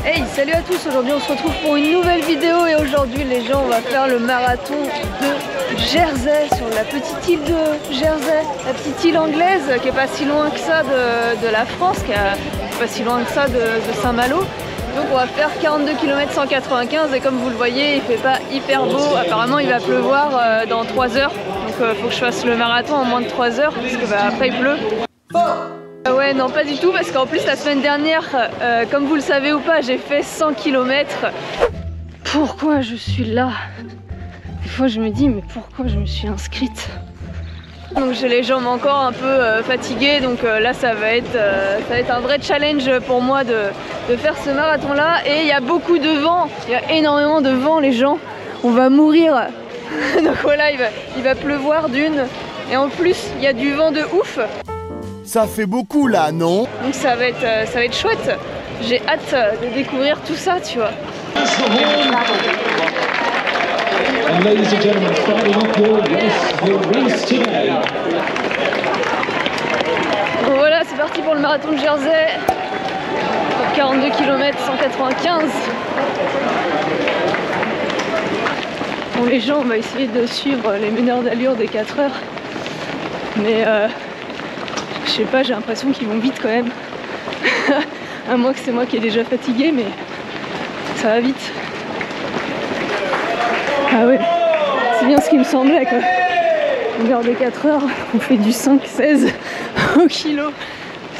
Hey, salut à tous, aujourd'hui on se retrouve pour une nouvelle vidéo et aujourd'hui les gens on va faire le marathon de Jersey sur la petite île de Jersey, la petite île anglaise qui est pas si loin que ça de la France, qui est pas si loin que ça de Saint-Malo. Donc on va faire 42 km 195 et comme vous le voyez il fait pas hyper beau, apparemment il va pleuvoir dans 3 heures, donc faut que je fasse le marathon en moins de 3 heures parce que après il pleut. Ouais, non, pas du tout, parce qu'en plus la semaine dernière, comme vous le savez ou pas, j'ai fait 100 km. Pourquoi je suis là? Des fois je me dis, mais pourquoi je me suis inscrite? Donc j'ai les jambes encore un peu fatiguées, donc là ça va être un vrai challenge pour moi de faire ce marathon là. Et il y a beaucoup de vent, il y a énormément de vent les gens, on va mourir. Donc voilà, il va pleuvoir d'une, et en plus il y a du vent de ouf. Ça fait beaucoup là, non? Donc ça va être chouette. J'ai hâte de découvrir tout ça, tu vois. Bon, voilà, c'est parti pour le marathon de Jersey. Pour 42 km 195. Bon, les gens, on va essayer de suivre les meneurs d'allure des 4 heures. Mais je sais pas, j'ai l'impression qu'ils vont vite quand même. À moins que c'est moi qui est déjà fatiguée, mais ça va vite. Ah ouais, c'est bien ce qui me semblait quoi. Une heure de 4 heures, on fait du 5-16 au kilo.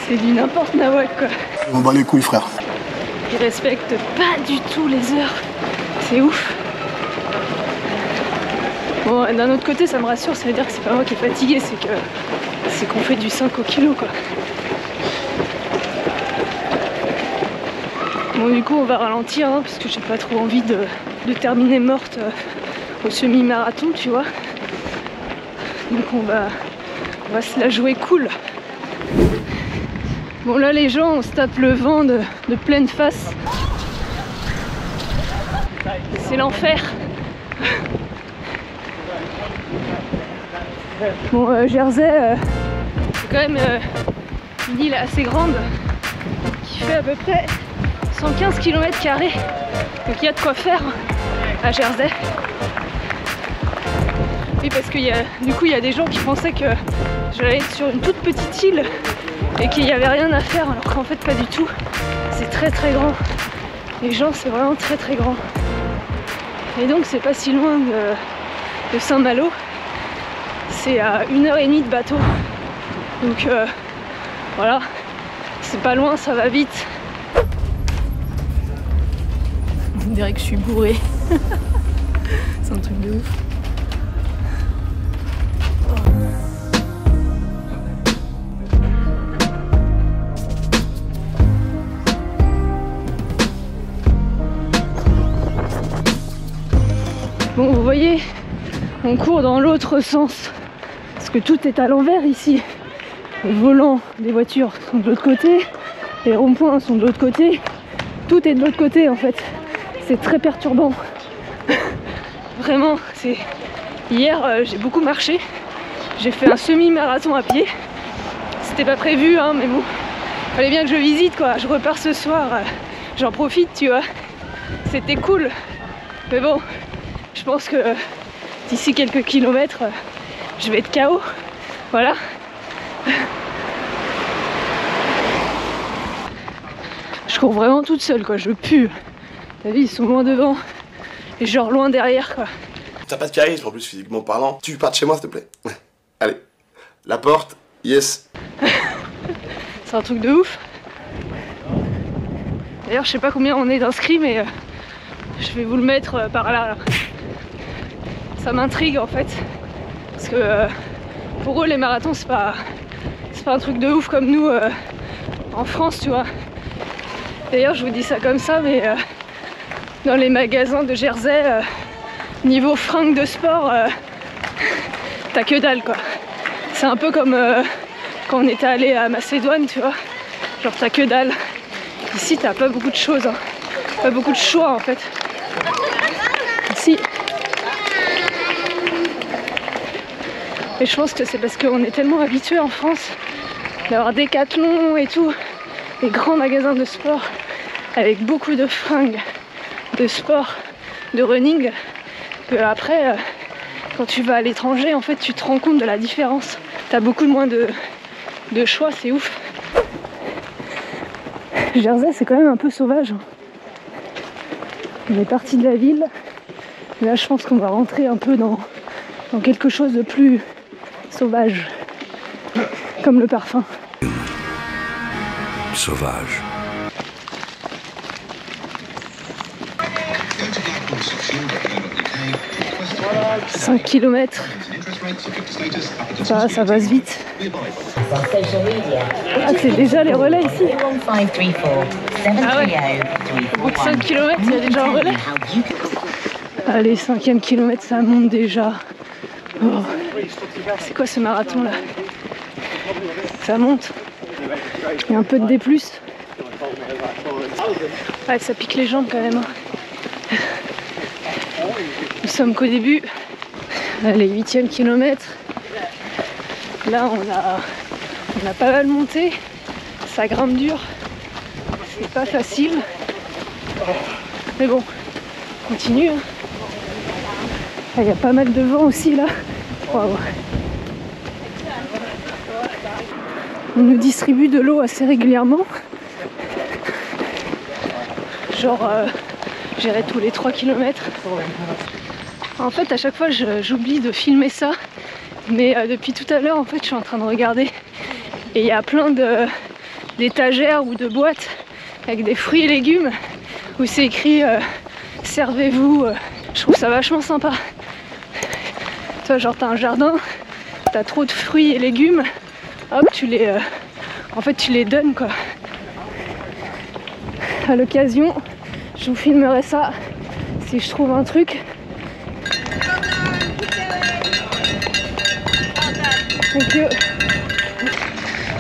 C'est du n'importe nawak quoi. On bat les couilles frère. Ils respectent pas du tout les heures. C'est ouf. Bon, d'un autre côté ça me rassure, ça veut dire que c'est pas moi qui est fatiguée, c'est qu'on fait du 5 au kilo quoi. Bon du coup on va ralentir hein, parce que j'ai pas trop envie de terminer morte au semi-marathon tu vois. Donc on va se la jouer cool. Bon là les gens on se tape le vent de pleine face. C'est l'enfer. Bon Jersey c'est quand même une île assez grande qui fait à peu près 115 km². Donc il y a de quoi faire à Jersey. Oui parce que du coup il y a des gens qui pensaient que j'allais être sur une toute petite île et qu'il n'y avait rien à faire alors qu'en fait pas du tout. C'est très très grand. Les gens c'est vraiment très très grand. Et donc c'est pas si loin de Saint-Malo. C'est à 1h30 de bateau. Donc voilà, c'est pas loin, ça va vite. On dirait que je suis bourrée. C'est un truc de ouf. Bon, vous voyez, on court dans l'autre sens. Parce que tout est à l'envers ici. Les volants des voitures sont de l'autre côté, les ronds-points sont de l'autre côté, tout est de l'autre côté en fait. C'est très perturbant. Vraiment, hier j'ai beaucoup marché, j'ai fait un semi-marathon à pied. C'était pas prévu hein, mais bon, fallait bien que je visite quoi. Je repars ce soir, j'en profite tu vois. C'était cool. Mais bon, je pense que d'ici quelques kilomètres, je vais être KO, voilà. Je cours vraiment toute seule quoi, je pue. T'as vu, ils sont loin devant et genre loin derrière quoi. T'as pas de charisme en plus physiquement parlant. Tu pars de chez moi s'il te plaît. Allez, la porte, yes. C'est un truc de ouf. D'ailleurs je sais pas combien on est d'inscrits mais je vais vous le mettre par là. Ça m'intrigue en fait. Parce que pour eux les marathons c'est pas un truc de ouf comme nous en France tu vois. D'ailleurs je vous dis ça comme ça mais dans les magasins de Jersey niveau fringues de sport t'as que dalle quoi. C'est un peu comme quand on était allé à Macédoine tu vois. Genre t'as que dalle. Ici t'as pas beaucoup de choses hein. Pas beaucoup de choix en fait. Ici. Et je pense que c'est parce qu'on est tellement habitué en France d'avoir Decathlon et tout, les grands magasins de sport, avec beaucoup de fringues de sport, de running, que après quand tu vas à l'étranger en fait tu te rends compte de la différence. T'as beaucoup moins de choix, c'est ouf. Jersey c'est quand même un peu sauvage. On est parti de la ville. Là je pense qu'on va rentrer un peu dans quelque chose de plus sauvage. Comme le parfum. Sauvage. « 5 km. Ça passe vite. Ah, c'est déjà les relais ici. Ah ouais. Au bout de 5 km, il y a déjà un relais. Allez, 5e kilomètre, ça monte déjà. Oh. C'est quoi ce marathon là? Ça monte. Il y a un peu de D+. Ouais, ça pique les jambes quand même. Hein. Nous sommes qu'au début. Allez, 8e kilomètre. Là, on a pas mal monté. Ça grimpe dur. C'est pas facile. Mais bon, on continue. Hein. Il y a pas mal de vent aussi là. Wow. On nous distribue de l'eau assez régulièrement. Genre, j'irai tous les 3 km. En fait, à chaque fois, j'oublie de filmer ça. Mais depuis tout à l'heure, en fait, je suis en train de regarder. Et il y a plein d'étagères ou de boîtes avec des fruits et légumes où c'est écrit servez-vous. Je trouve ça vachement sympa. Toi, genre, t'as un jardin, t'as trop de fruits et légumes. Hop, tu les donnes quoi. À l'occasion, je vous filmerai ça si je trouve un truc. Donc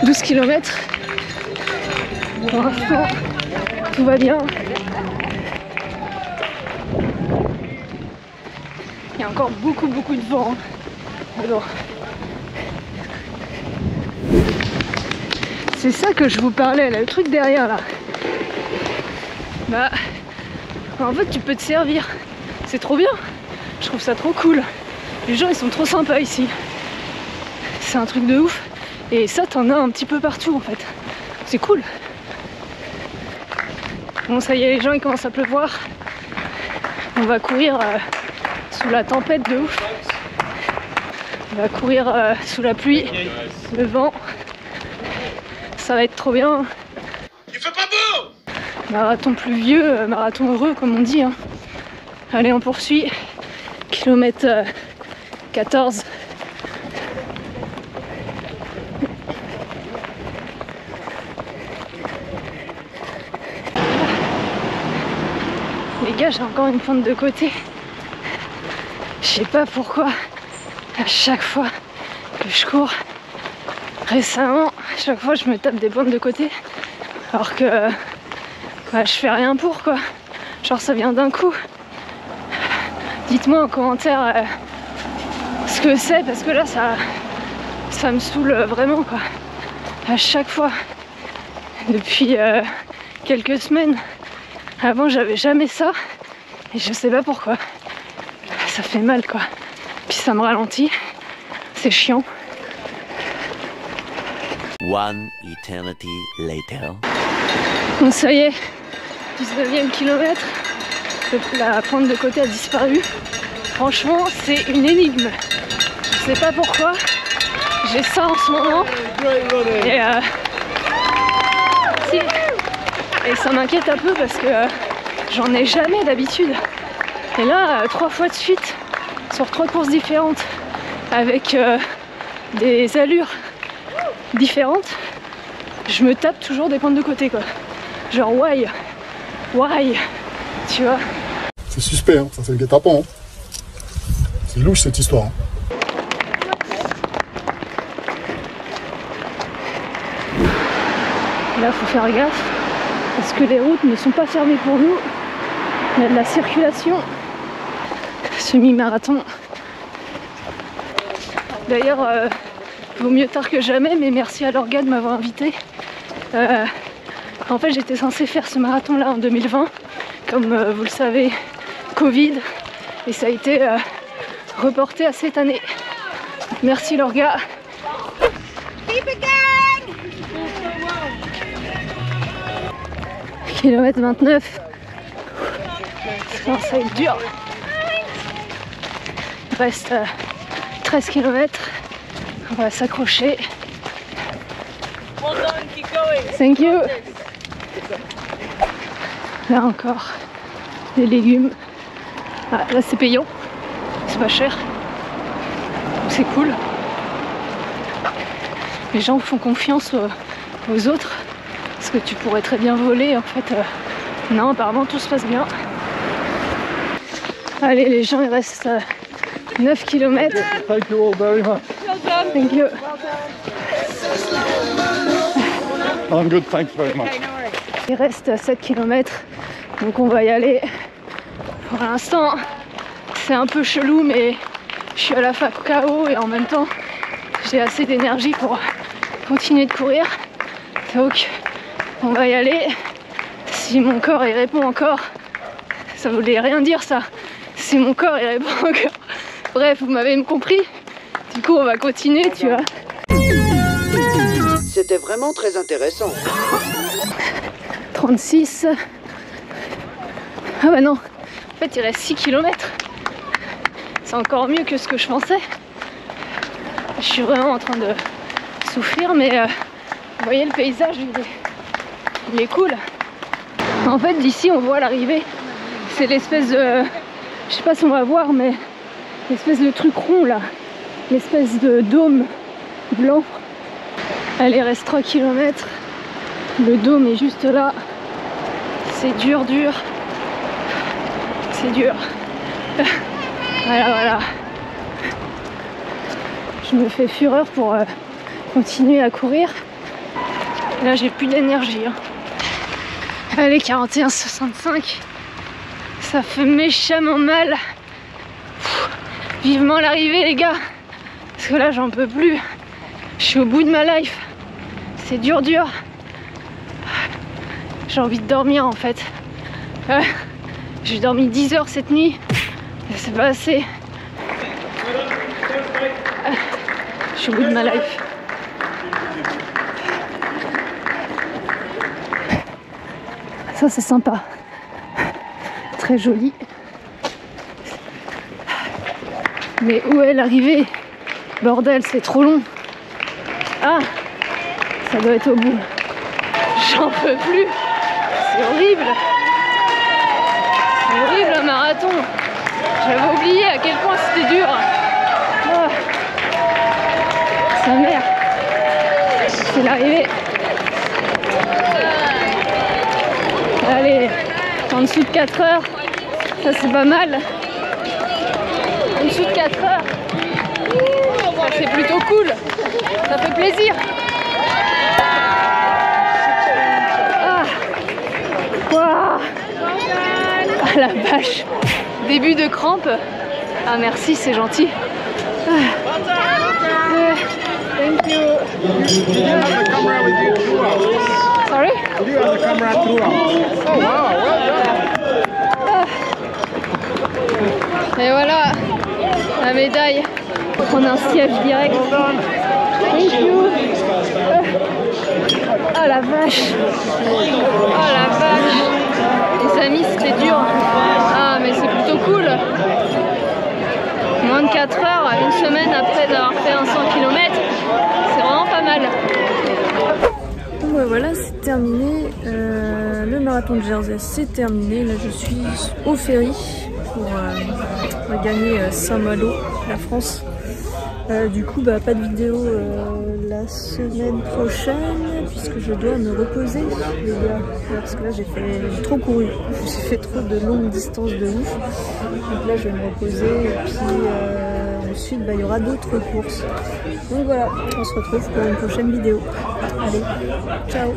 12 km. Pour l'instant, tout va bien. Il y a encore beaucoup de vent. Hein. Alors, c'est ça que je vous parlais, là, le truc derrière là. Bah, en fait, tu peux te servir. C'est trop bien. Je trouve ça trop cool. Les gens, ils sont trop sympas ici. C'est un truc de ouf. Et ça, t'en as un petit peu partout en fait. C'est cool. Bon, ça y est, les gens, ils commencent à pleuvoir. On va courir sous la tempête de ouf. On va courir sous la pluie, le vent. Ça va être trop bien. Il fait pas beau! Marathon pluvieux, marathon heureux comme on dit. Hein. Allez, on poursuit. Kilomètre 14. Les gars, j'ai encore une pente de côté. Je sais pas pourquoi. À chaque fois que je cours, récemment, à chaque fois je me tape des pentes de côté. Alors que bah, je fais rien pour quoi. Genre ça vient d'un coup. Dites-moi en commentaire ce que c'est parce que là ça me saoule vraiment quoi. À chaque fois. Depuis quelques semaines. Avant j'avais jamais ça. Et je sais pas pourquoi. Ça fait mal quoi. Puis ça me ralentit. C'est chiant. One eternity later. Bon ça y est. 19e kilomètre. La pente de côté a disparu. Franchement, c'est une énigme. Je sais pas pourquoi. J'ai ça en ce moment. Et ça m'inquiète un peu parce que j'en ai jamais d'habitude. Et là, 3 fois de suite, sur 3 courses différentes, avec des allures différentes, je me tape toujours des pentes de côté quoi. Genre why, tu vois. C'est suspect, hein. Ça c'est le guet-apens. Hein. C'est louche cette histoire. Hein. Là, faut faire gaffe parce que les routes ne sont pas fermées pour nous. Il y a de la circulation. Semi-marathon. D'ailleurs, vaut mieux tard que jamais, mais merci à l'orga de m'avoir invité. En fait, j'étais censée faire ce marathon-là en 2020, comme vous le savez, Covid, et ça a été reporté à cette année. Merci Lorga. Kilomètre 29. Ça va être dur. Il reste 13 km. On va s'accrocher. Thank you. Là encore, des légumes. Ah, là c'est payant. C'est pas cher. C'est cool. Les gens font confiance aux autres. Parce que tu pourrais très bien voler en fait. Non, apparemment tout se passe bien. Allez, les gens, il reste 9 km. Thank you all very much. Thank you. I'm good, thanks very much. Il reste 7 km. Donc on va y aller. Pour l'instant, c'est un peu chelou, mais je suis à la fois KO et en même temps, j'ai assez d'énergie pour continuer de courir. Donc, on va y aller. Si mon corps il répond encore, ça voulait rien dire ça. Si mon corps il répond encore. Bref, vous m'avez compris. Du coup, on va continuer, tu vois. C'était vraiment très intéressant. 36. Ah bah non. En fait, il reste 6 km. C'est encore mieux que ce que je pensais. Je suis vraiment en train de souffrir, mais vous voyez le paysage, il est cool. En fait, d'ici, on voit l'arrivée. C'est l'espèce de... Je sais pas si on va voir, mais l'espèce de truc rond là. L'espèce de dôme blanc. Allez, il reste 3 km. Le dôme est juste là. C'est dur, dur. C'est dur. Voilà. Je me fais fureur pour continuer à courir. Là, j'ai plus d'énergie. Hein. Allez, 41,65. Ça fait méchamment mal. Vivement l'arrivée, les gars. Parce que là, j'en peux plus. Je suis au bout de ma life. C'est dur, dur. J'ai envie de dormir, en fait. J'ai dormi 10 heures cette nuit. C'est pas assez. Je suis au bout de ma life. Ça c'est sympa. Très joli. Mais où est l'arrivée? Bordel, c'est trop long. Ah, ça doit être au bout. J'en peux plus. C'est horrible. C'est horrible un marathon. J'avais oublié à quel point c'était dur. Oh. Sa mère. C'est l'arrivée. Allez, en dessous de 4 heures. Ça c'est pas mal. En dessous de 4 heures. C'est plutôt cool. Ça fait plaisir. Ah. Wow. Ah la vache. Début de crampe. Ah merci, c'est gentil. Ah. Thank you. Sorry? Et voilà la médaille. On va prendre un siège direct. Thank you. Oh la vache. Oh la vache. Les amis, c'était dur. Ah mais c'est plutôt cool. Moins de 4 heures, une semaine après d'avoir fait un 100 km. C'est vraiment pas mal. Donc voilà, c'est terminé. Le marathon de Jersey, c'est terminé. Là, je suis au ferry pour gagner Saint-Malo, la France. Du coup, pas de vidéo la semaine prochaine puisque je dois me reposer, les gars. Parce que là, j'ai trop couru. J'ai fait trop de longues distances de ouf. Donc là, je vais me reposer et puis ensuite, il y aura d'autres courses. Donc voilà, on se retrouve pour une prochaine vidéo. Allez, ciao!